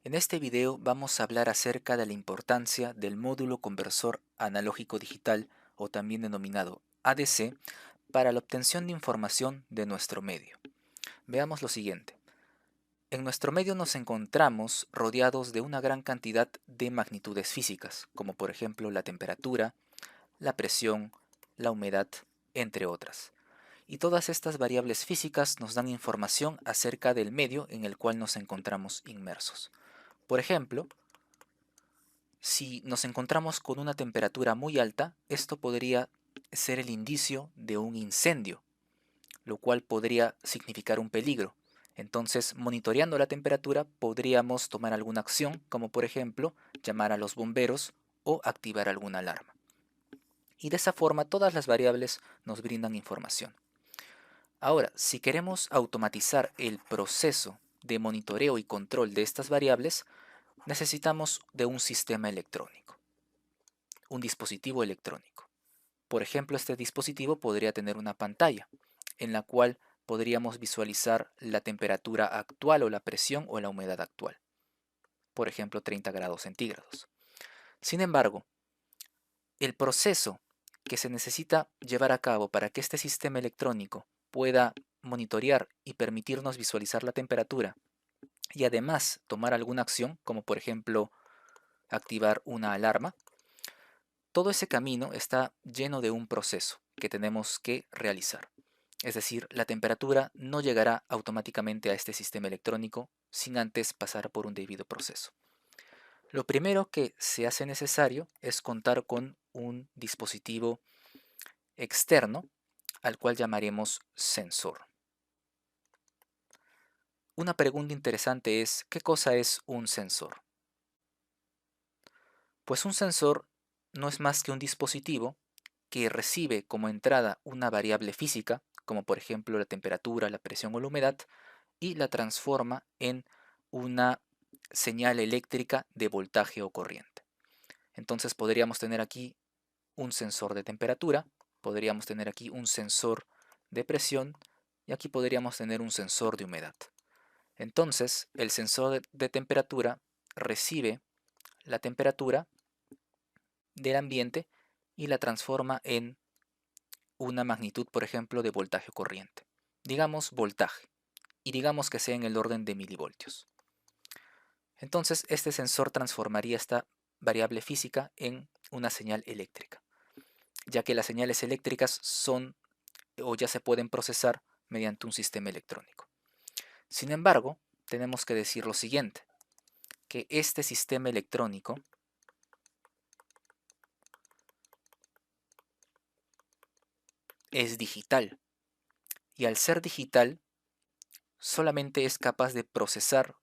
En este video vamos a hablar acerca de la importancia del módulo conversor analógico digital o también denominado ADC para la obtención de información de nuestro medio. Veamos lo siguiente. En nuestro medio nos encontramos rodeados de una gran cantidad de magnitudes físicas, como por ejemplo la temperatura, la presión, la humedad, entre otras. Y todas estas variables físicas nos dan información acerca del medio en el cual nos encontramos inmersos. Por ejemplo, si nos encontramos con una temperatura muy alta, esto podría ser el indicio de un incendio, lo cual podría significar un peligro. Entonces, monitoreando la temperatura, podríamos tomar alguna acción, como por ejemplo, llamar a los bomberos o activar alguna alarma. Y de esa forma, todas las variables nos brindan información. Ahora, si queremos automatizar el proceso de monitoreo y control de estas variables, necesitamos de un sistema electrónico, un dispositivo electrónico. Por ejemplo, este dispositivo podría tener una pantalla en la cual podríamos visualizar la temperatura actual o la presión o la humedad actual. Por ejemplo, 30 grados centígrados. Sin embargo, el proceso que se necesita llevar a cabo para que este sistema electrónico pueda monitorear y permitirnos visualizar la temperatura y además tomar alguna acción, como por ejemplo activar una alarma, todo ese camino está lleno de un proceso que tenemos que realizar. Es decir, la temperatura no llegará automáticamente a este sistema electrónico sin antes pasar por un debido proceso. Lo primero que se hace necesario es contar con un dispositivo externo al cual llamaremos sensor. Una pregunta interesante es, ¿qué cosa es un sensor? Pues un sensor no es más que un dispositivo que recibe como entrada una variable física, como por ejemplo la temperatura, la presión o la humedad, y la transforma en una señal eléctrica de voltaje o corriente. Entonces podríamos tener aquí un sensor de temperatura, podríamos tener aquí un sensor de presión y aquí podríamos tener un sensor de humedad. Entonces el sensor de temperatura recibe la temperatura del ambiente y la transforma en una magnitud, por ejemplo, de voltaje o corriente. Digamos voltaje, y digamos que sea en el orden de milivoltios. Entonces, este sensor transformaría esta variable física en una señal eléctrica, ya que las señales eléctricas son o ya se pueden procesar mediante un sistema electrónico. Sin embargo, tenemos que decir lo siguiente, que este sistema electrónico es digital, y al ser digital solamente es capaz de procesar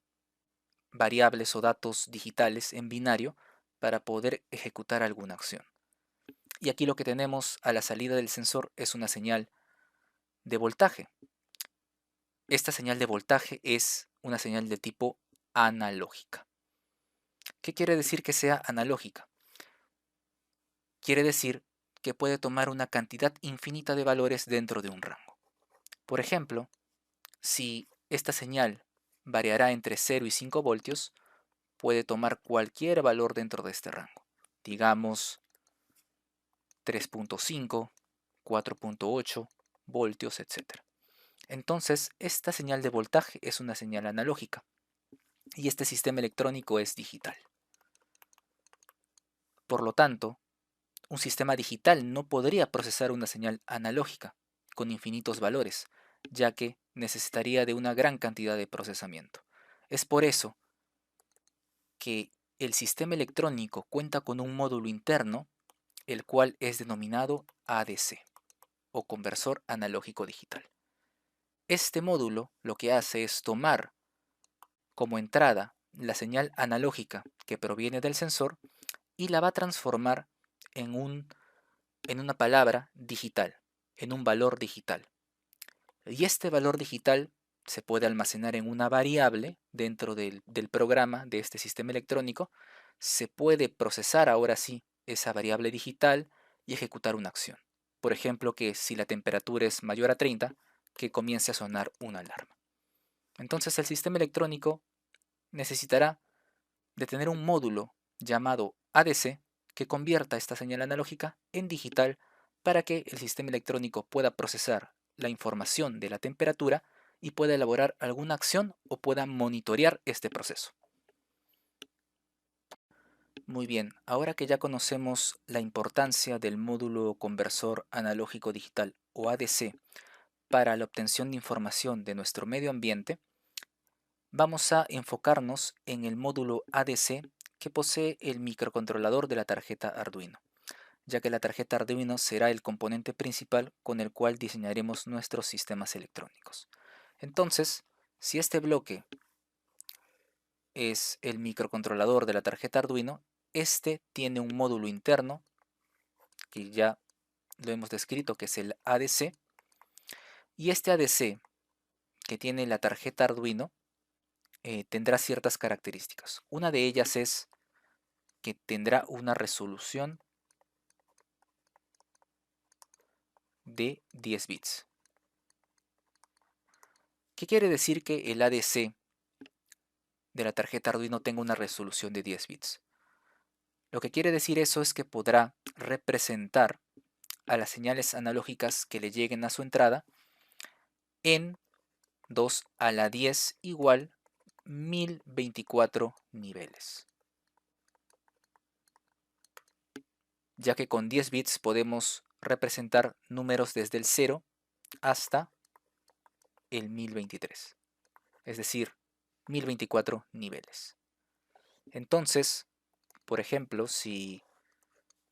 variables o datos digitales en binario para poder ejecutar alguna acción. Y aquí lo que tenemos a la salida del sensor es una señal de voltaje. Esta señal de voltaje es una señal de tipo analógica. ¿Qué quiere decir que sea analógica? Quiere decir que puede tomar una cantidad infinita de valores dentro de un rango. Por ejemplo, si esta señal variará entre 0 y 5 voltios, puede tomar cualquier valor dentro de este rango. Digamos 3.5, 4.8 voltios, etc. Entonces, esta señal de voltaje es una señal analógica y este sistema electrónico es digital. Por lo tanto, un sistema digital no podría procesar una señal analógica con infinitos valores, ya que necesitaría de una gran cantidad de procesamiento. Es por eso que el sistema electrónico cuenta con un módulo interno, el cual es denominado ADC, o conversor analógico digital. Este módulo lo que hace es tomar como entrada la señal analógica que proviene del sensor y la va a transformar en, en una palabra digital, en un valor digital. Y este valor digital se puede almacenar en una variable dentro del programa de este sistema electrónico. Se puede procesar ahora sí esa variable digital y ejecutar una acción. Por ejemplo, que si la temperatura es mayor a 30, que comience a sonar una alarma. Entonces el sistema electrónico necesitará de tener un módulo llamado ADC que convierta esta señal analógica en digital para que el sistema electrónico pueda procesar la información de la temperatura y pueda elaborar alguna acción o pueda monitorear este proceso. Muy bien, ahora que ya conocemos la importancia del módulo conversor analógico digital o ADC para la obtención de información de nuestro medio ambiente, vamos a enfocarnos en el módulo ADC que posee el microcontrolador de la tarjeta Arduino, ya que la tarjeta Arduino será el componente principal con el cual diseñaremos nuestros sistemas electrónicos. Entonces, si este bloque es el microcontrolador de la tarjeta Arduino, este tiene un módulo interno que ya lo hemos descrito, que es el ADC, y este ADC que tiene la tarjeta Arduino tendrá ciertas características. Una de ellas es que tendrá una resolución de 10 bits. ¿Qué quiere decir que el ADC de la tarjeta Arduino tenga una resolución de 10 bits? Lo que quiere decir eso es que podrá representar a las señales analógicas que le lleguen a su entrada en 2 a la 10 igual 1024 niveles. Ya que con 10 bits podemos representar números desde el 0 hasta el 1023. Es decir, 1024 niveles. Entonces, por ejemplo, si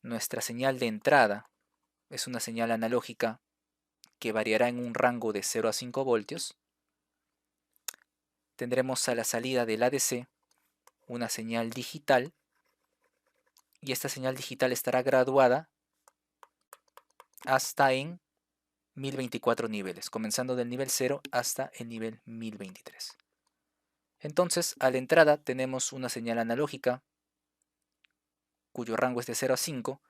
nuestra señal de entrada es una señal analógica que variará en un rango de 0 a 5 voltios, tendremos a la salida del ADC una señal digital y esta señal digital estará graduada hasta en 1024 niveles, comenzando del nivel 0 hasta el nivel 1023. Entonces, a la entrada tenemos una señal analógica cuyo rango es de 0 a 5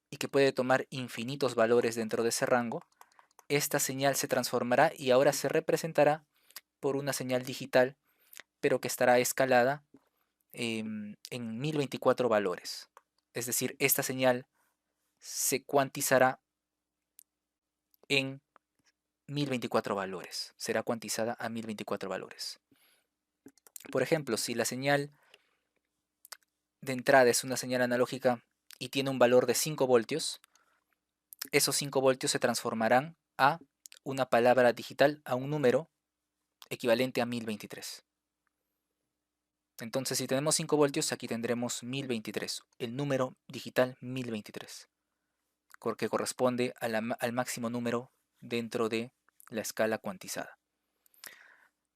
y que puede tomar infinitos valores dentro de ese rango. Esta señal se transformará y ahora se representará por una señal digital, pero que estará escalada en 1024 valores. Es decir, esta señal se cuantizará en 1024 valores. Será cuantizada a 1024 valores. Por ejemplo, si la señal de entrada es una señal analógica y tiene un valor de 5 voltios, esos 5 voltios se transformarán a una palabra digital, a un número equivalente a 1023. Entonces, si tenemos 5 voltios, aquí tendremos 1023, el número digital 1023, que corresponde al máximo número dentro de la escala cuantizada.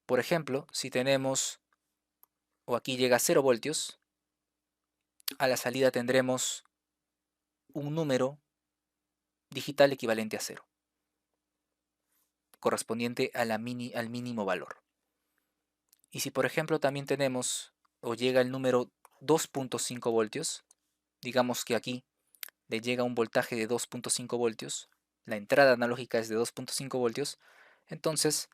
Por ejemplo, si tenemos, o aquí llega a 0 voltios, a la salida tendremos un número digital equivalente a 0, correspondiente al mínimo valor. Y si por ejemplo también tenemos o llega el número 2.5 voltios, digamos que aquí le llega un voltaje de 2.5 voltios, la entrada analógica es de 2.5 voltios, entonces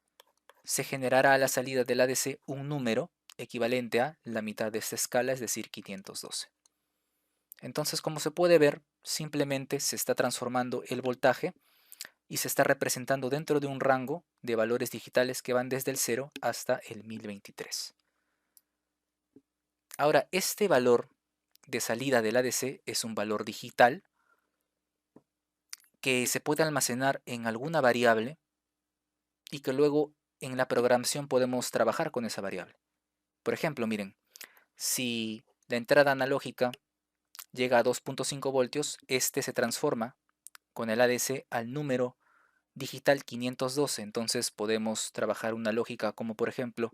se generará a la salida del ADC un número equivalente a la mitad de esta escala, es decir, 512. Entonces, como se puede ver, simplemente se está transformando el voltaje y se está representando dentro de un rango de valores digitales que van desde el 0 hasta el 1023. Ahora, este valor de salida del ADC es un valor digital que se puede almacenar en alguna variable y que luego en la programación podemos trabajar con esa variable. Por ejemplo, miren, si la entrada analógica llega a 2.5 voltios, este se transforma con el ADC al número digital 512. Entonces podemos trabajar una lógica como por ejemplo,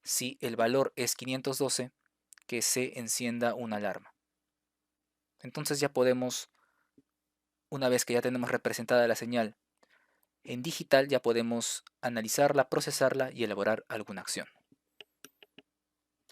si el valor es 512, que se encienda una alarma. Entonces ya podemos, una vez que ya tenemos representada la señal en digital, ya podemos analizarla, procesarla y elaborar alguna acción.